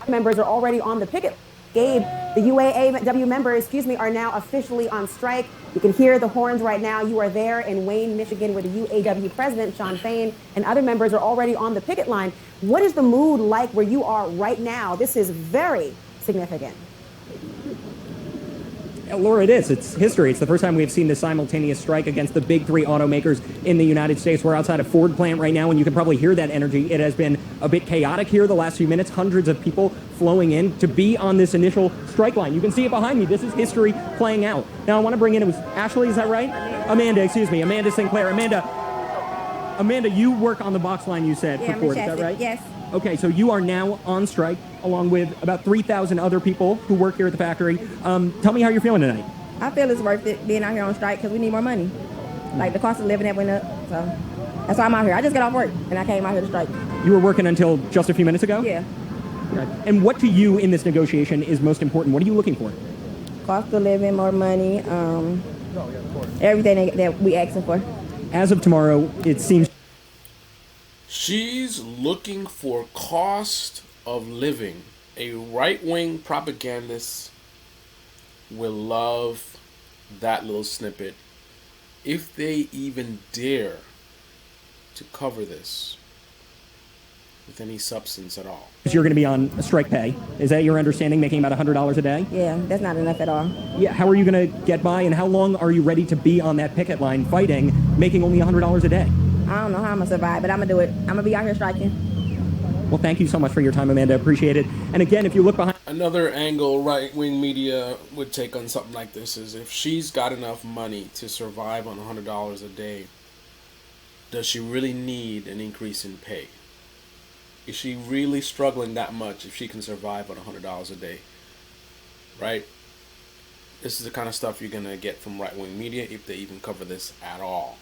Members are already on the picket. Gabe, the UAW members, are now officially on strike. You can hear the horns right now. You are there in Wayne, Michigan, where the UAW president, Shawn Fain, and other members are already on the picket line. What is the mood like where you are right now? This is very significant. Laura, it is. It's history. It's the first time we've seen this simultaneous strike against the big three automakers in the United States. We're outside a Ford plant right now, and you can probably hear that energy. It has been a bit chaotic here the last few minutes. Hundreds of people flowing in to be on this initial strike line. You can see it behind me. This is history playing out. Now, I want to bring in, it was Ashley, is that right? Amanda, Amanda Sinclair. Amanda, you work on the box line, you said, for Ford. Is that right? Yes. Okay, so you are now on strike, along with about 3,000 other people who work here at the factory. Tell me how you're feeling tonight. I feel it's worth it being out here on strike because we need more money. Like the cost of living that went up, so that's why I'm out here. I just got off work and I came out here to strike. You were working until just a few minutes ago? Yeah. Okay. And what to you in this negotiation is most important? What are you looking for? Cost of living, more money, everything that we asking for. As of tomorrow, it seems... She's looking for cost of living. A right-wing propagandist will love that little snippet if they even dare to cover this with any substance at all. You're going to be on strike pay. Is that your understanding, making about $100 a day? Yeah, that's not enough at all. Yeah, how are you going to get by, and how long are you ready to be on that picket line fighting, making only $100 a day? I don't know how I'm going to survive, but I'm going to do it. I'm going to be out here striking. Well, thank you so much for your time, Amanda. Appreciate it. And again, if you look behind... Another angle right-wing media would take on something like this is if she's got enough money to survive on $100 a day, does she really need an increase in pay? Is she really struggling that much if she can survive on $100 a day? Right? This is the kind of stuff you're going to get from right-wing media if they even cover this at all.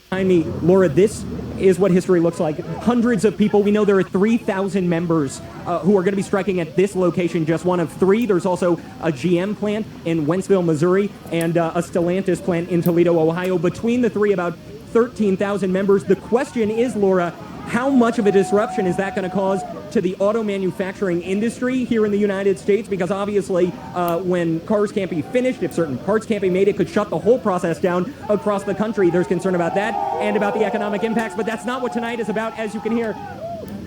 Behind me, Laura, this is what history looks like. Hundreds of people. We know there are 3,000 members who are going to be striking at this location, just one of three. There's also a GM plant in Wentzville, Missouri, and a Stellantis plant in Toledo, Ohio. Between the three, about 13,000 members. The question is, Laura, how much of a disruption is that going to cause to the auto manufacturing industry here in the United States? Because obviously, when cars can't be finished, if certain parts can't be made, it could shut the whole process down across the country. There's concern about that and about the economic impacts. But that's not what tonight is about. As you can hear,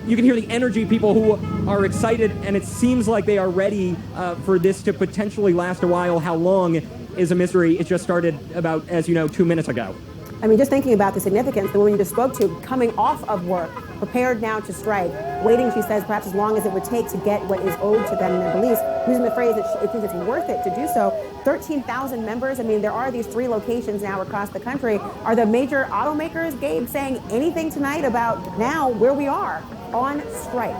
the energy, people who are excited, and it seems like they are ready for this to potentially last a while. How long is a mystery. It just started about, as you know, 2 minutes ago. I mean, just thinking about the significance, the woman you just spoke to, coming off of work, prepared now to strike, waiting, she says, perhaps as long as it would take to get what is owed to them in their beliefs, using the phrase that she thinks it's worth it to do so. 13,000 members. I mean, there are these 3 locations now across the country. Are the major automakers, Gabe, saying anything tonight about now where we are on strike?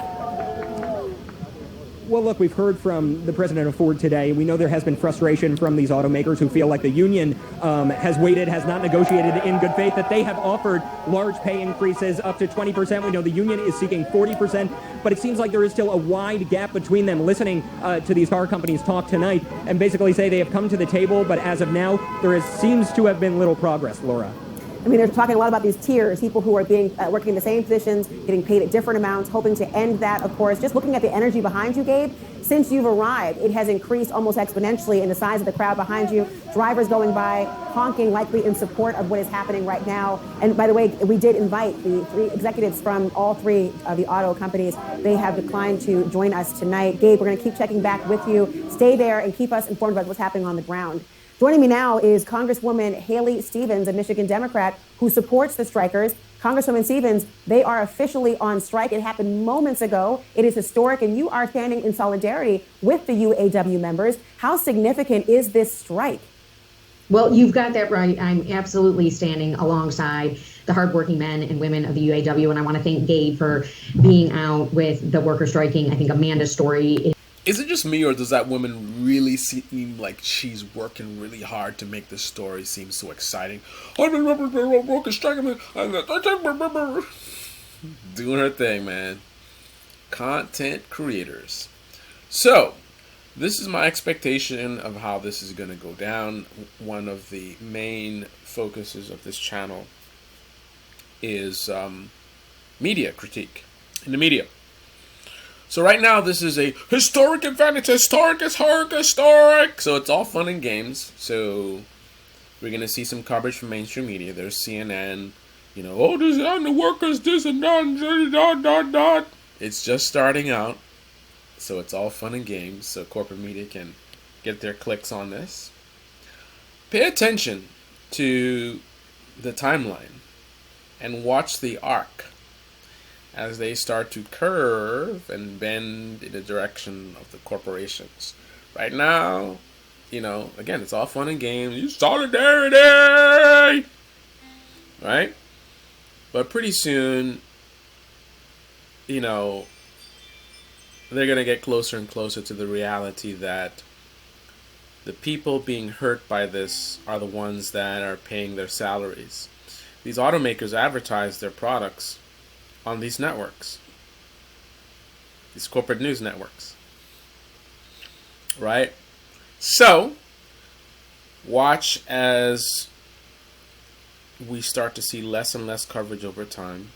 Well, look, we've heard from the president of Ford today. We know there has been frustration from these automakers who feel like the union has waited, has not negotiated in good faith, that they have offered large pay increases up to 20%. We know the union is seeking 40%, but it seems like there is still a wide gap between them. Listening to these car companies talk tonight and basically say they have come to the table, but as of now, seems to have been little progress, Laura. I mean, they're talking a lot about these tiers, people who are being working in the same positions, getting paid at different amounts, hoping to end that, of course. Just looking at the energy behind you, Gabe, since you've arrived, it has increased almost exponentially in the size of the crowd behind you. Drivers going by, honking, likely in support of what is happening right now. And by the way, we did invite the 3 executives from all 3 of the auto companies. They have declined to join us tonight. Gabe, we're going to keep checking back with you. Stay there and keep us informed about what's happening on the ground. Joining me now is Congresswoman Haley Stevens, a Michigan Democrat who supports the strikers. Congresswoman Stevens, they are officially on strike. It happened moments ago. It is historic, and you are standing in solidarity with the UAW members. How significant is this strike? Well, you've got that right. I'm absolutely standing alongside the hardworking men and women of the UAW, and I want to thank Gabe for being out with the workers striking. I think Amanda's story is it just me, or does that woman really seem like she's working really hard to make this story seem so exciting? Doing her thing, man. Content creators. So, this is my expectation of how this is going to go down. One of the main focuses of this channel is media critique in the media. So right now, this is a historic event. It's historic. So it's all fun and games. So we're going to see some coverage from mainstream media. There's CNN, oh, this and the workers, this and that. It's just starting out. So it's all fun and games. So corporate media can get their clicks on this. Pay attention to the timeline and watch the arc as they start to curve and bend in the direction of the corporations. Right now, again, it's all fun and games. Solidarity! Right? But pretty soon, they're going to get closer and closer to the reality that the people being hurt by this are the ones that are paying their salaries. These automakers advertise their products on these networks, these corporate news networks, right? So, watch as we start to see less and less coverage over time.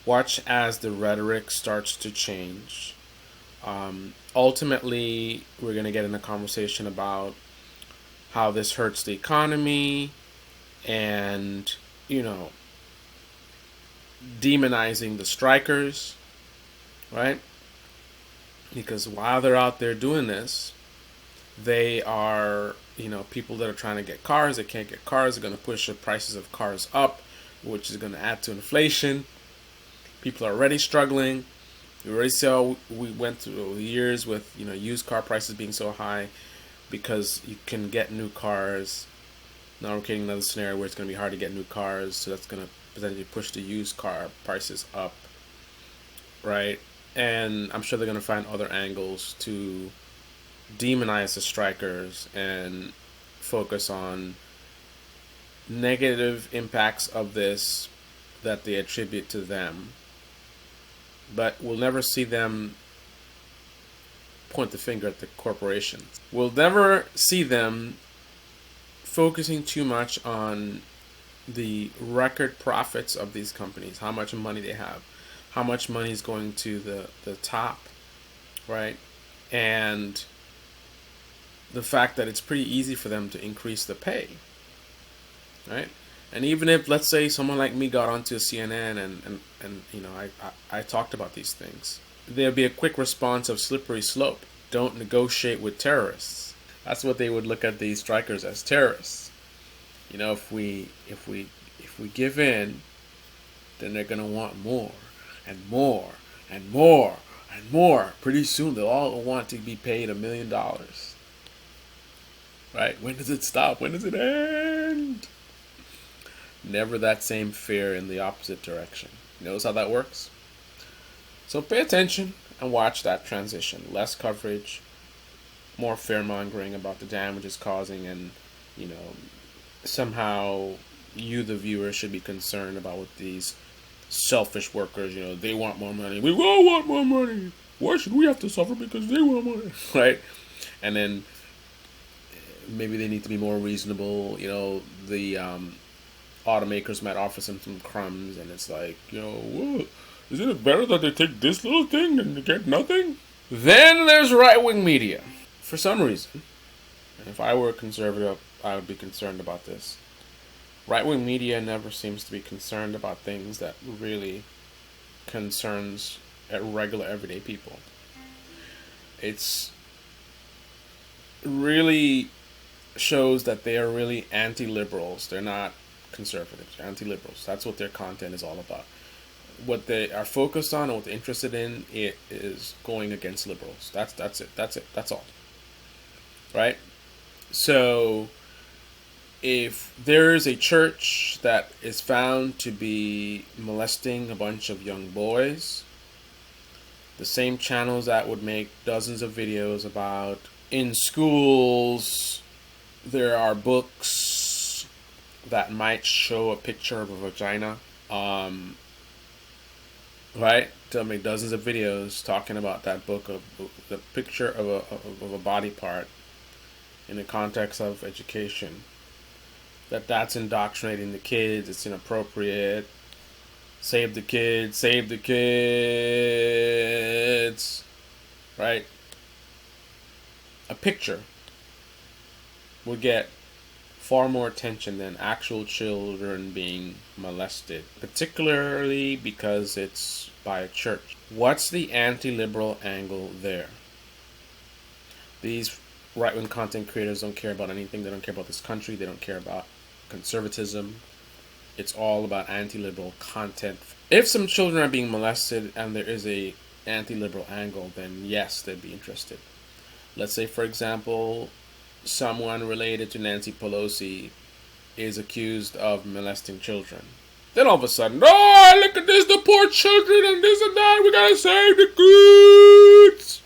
Watch as the rhetoric starts to change. Ultimately, we're going to get in a conversation about how this hurts the economy and, demonizing the strikers, right? Because while they're out there doing this, they are, people that are trying to get cars, they can't get cars, they're going to push the prices of cars up, which is going to add to inflation. People are already struggling. We already saw we went through years with, used car prices being so high because you can get new cars. Now we're getting another scenario where it's going to be hard to get new cars, so that's going to potentially push the used car prices up, right? And I'm sure they're going to find other angles to demonize the strikers and focus on negative impacts of this that they attribute to them. But we'll never see them point the finger at the corporations. We'll never see them focusing too much on the record profits of these companies, how much money they have, how much money is going to the top, right? And the fact that it's pretty easy for them to increase the pay, right? And even if, let's say, someone like me got onto CNN and I talked about these things, there'd be a quick response of slippery slope. Don't negotiate with terrorists. That's what they would look at these strikers as, terrorists. If we give in, then they're gonna want more and more and more and more. Pretty soon they'll all want to be paid $1 million. Right? When does it stop? When does it end? Never that same fear in the opposite direction. Notice how that works? So pay attention and watch that transition. Less coverage, more fear-mongering about the damage it's causing, and somehow you, the viewer, should be concerned about what these selfish workers, they want more money. We all want more money. Why should we have to suffer because they want money? Right? And then maybe they need to be more reasonable. The automakers might offer some crumbs, and it's like, what? Isn't it better that they take this little thing than to get nothing? Then there's right-wing media. For some reason, and if I were a conservative, I would be concerned about this. Right-wing media never seems to be concerned about things that really concerns regular everyday people. It's really shows that they are really anti-liberals. They're not conservatives, they're anti-liberals. That's what their content is all about. What they are focused on and what they're interested in, it is going against liberals. That's it. That's all. Right? So if there is a church that is found to be molesting a bunch of young boys, the same channels that would make dozens of videos about in schools there are books that might show a picture of a vagina, right? They'll make dozens of videos talking about that book, of the picture of a body part in the context of education. That's indoctrinating the kids, it's inappropriate, Save the kids, save the kids, right? A picture will get far more attention than actual children being molested, particularly because it's by a church. What's the anti-liberal angle there? These right-wing content creators don't care about anything. They don't care about this country. They don't care about conservatism. It's all about anti-liberal content. If some children are being molested and there is a anti-liberal angle, then yes, they'd be interested. Let's say, for example, someone related to Nancy Pelosi is accused of molesting children. Then all of a sudden, oh, look at this, the poor children and this and that, we gotta save the kids.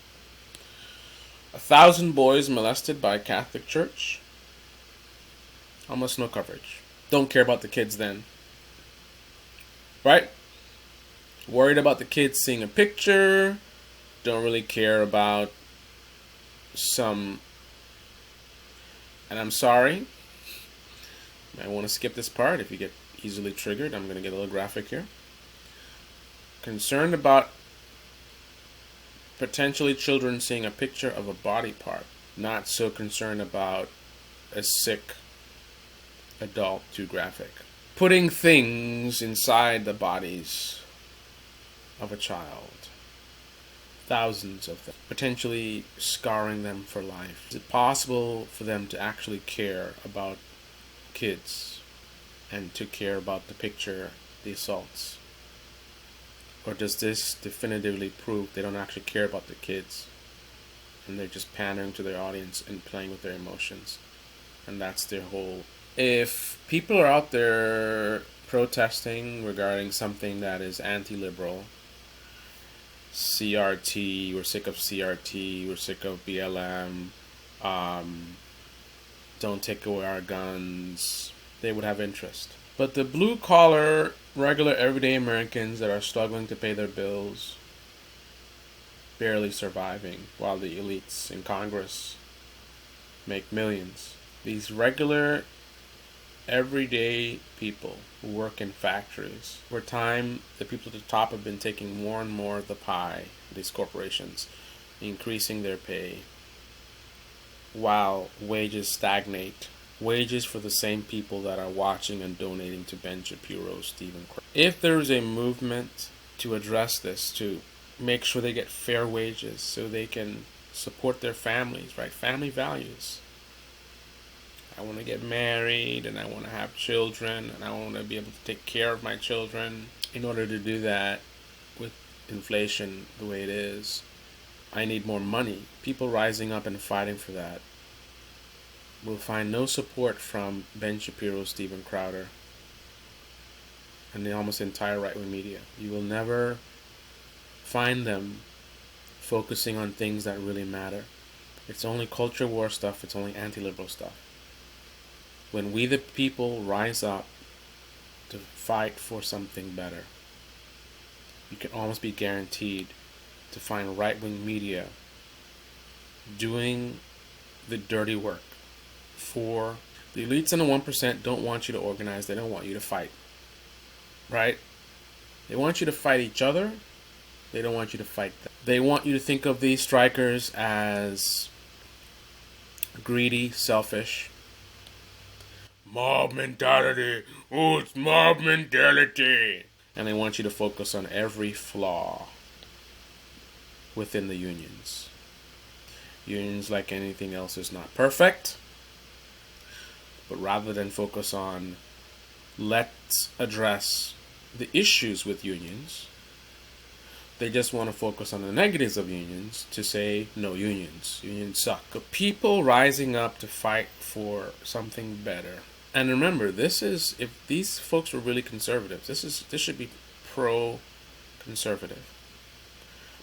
1,000 boys molested by a Catholic church. Almost no coverage. Don't care about the kids then. Right? Worried about the kids seeing a picture. Don't really care about some... And I'm sorry. I want to skip this part. If you get easily triggered, I'm going to get a little graphic here. Concerned about potentially children seeing a picture of a body part. Not so concerned about a sick adult, too graphic. Putting things inside the bodies of a child. Thousands of them. Potentially scarring them for life. Is it possible for them to actually care about kids and to care about the picture, the assaults? Or does this definitively prove they don't actually care about the kids and they're just pandering to their audience and playing with their emotions? And that's their whole... If people are out there protesting regarding something that is anti-liberal, CRT, we're sick of CRT, we're sick of BLM, don't take away our guns, they would have interest. But the blue-collar, regular, everyday Americans that are struggling to pay their bills, barely surviving, while the elites in Congress make millions. These regular, everyday people who work in factories, where time, the people at the top have been taking more and more of the pie, these corporations, increasing their pay, while wages stagnate. Wages for the same people that are watching and donating to Ben Shapiro, Stephen Crowder. If there is a movement to address this, to make sure they get fair wages so they can support their families, right? Family values. I want to get married and I want to have children and I want to be able to take care of my children. In order to do that, with inflation the way it is, I need more money. People rising up and fighting for that will find no support from Ben Shapiro, Stephen Crowder, and the almost entire right-wing media. You will never find them focusing on things that really matter. It's only culture war stuff. It's only anti-liberal stuff. When we the people rise up to fight for something better, you can almost be guaranteed to find right-wing media doing the dirty work. For the elites and the 1% don't want you to organize. They don't want you to fight. Right? They want you to fight each other. They don't want you to fight them. They want you to think of these strikers as greedy, selfish. Mob mentality. Oh, it's mob mentality. And they want you to focus on every flaw within the unions. Unions, like anything else, is not perfect. But rather than focus on, let's address the issues with unions, they just want to focus on the negatives of unions to say, no, unions suck. The people rising up to fight for something better. And remember, this is, if these folks were really conservatives, this should be pro-conservative.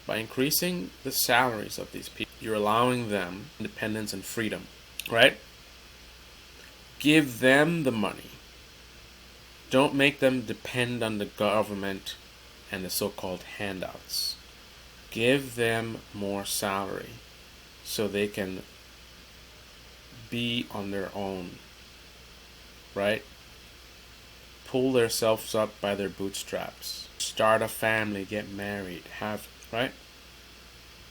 By increasing the salaries of these people, you're allowing them independence and freedom, right? Give them the money. Don't make them depend on the government and the so-called handouts. Give them more salary so they can be on their own, right? pull themselves up by their bootstraps, start a family, get married,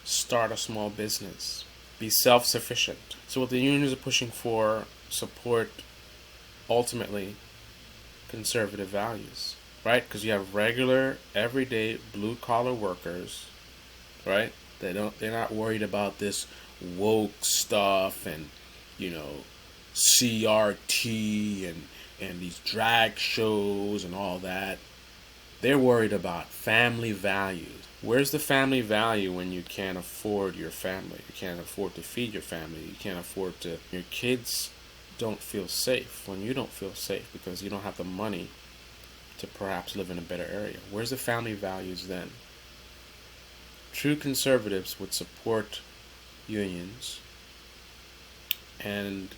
start a small business, be self-sufficient. So what the unions are pushing for support ultimately conservative values, right? Because you have regular, everyday, blue-collar workers, right? They're not worried about this woke stuff and, CRT and these drag shows and all that. They're worried about family values. Where's the family value when you can't afford your family? You can't afford to feed your family. You can't afford to... Your kids don't feel safe when you don't feel safe because you don't have the money to perhaps live in a better area. Where's the family values then? True conservatives would support unions, and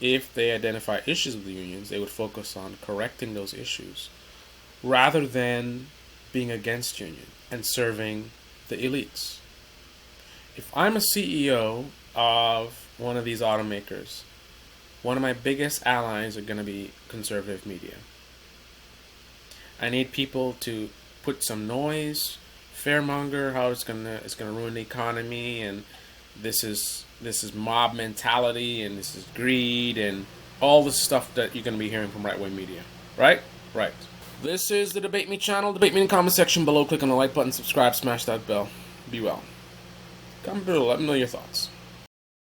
if they identify issues with the unions, they would focus on correcting those issues rather than being against union and serving the elites. If I'm a CEO of one of these automakers, one of my biggest allies are going to be conservative media. I need people to put some noise, fairmonger, how it's gonna ruin the economy, and this is mob mentality, and this is greed, and all the stuff that you're gonna be hearing from right-wing media. Right? Right. This is the Debate Me channel. Debate me in the comment section below. Click on the like button, subscribe, smash that bell. Be well. Comment below. Let me know your thoughts.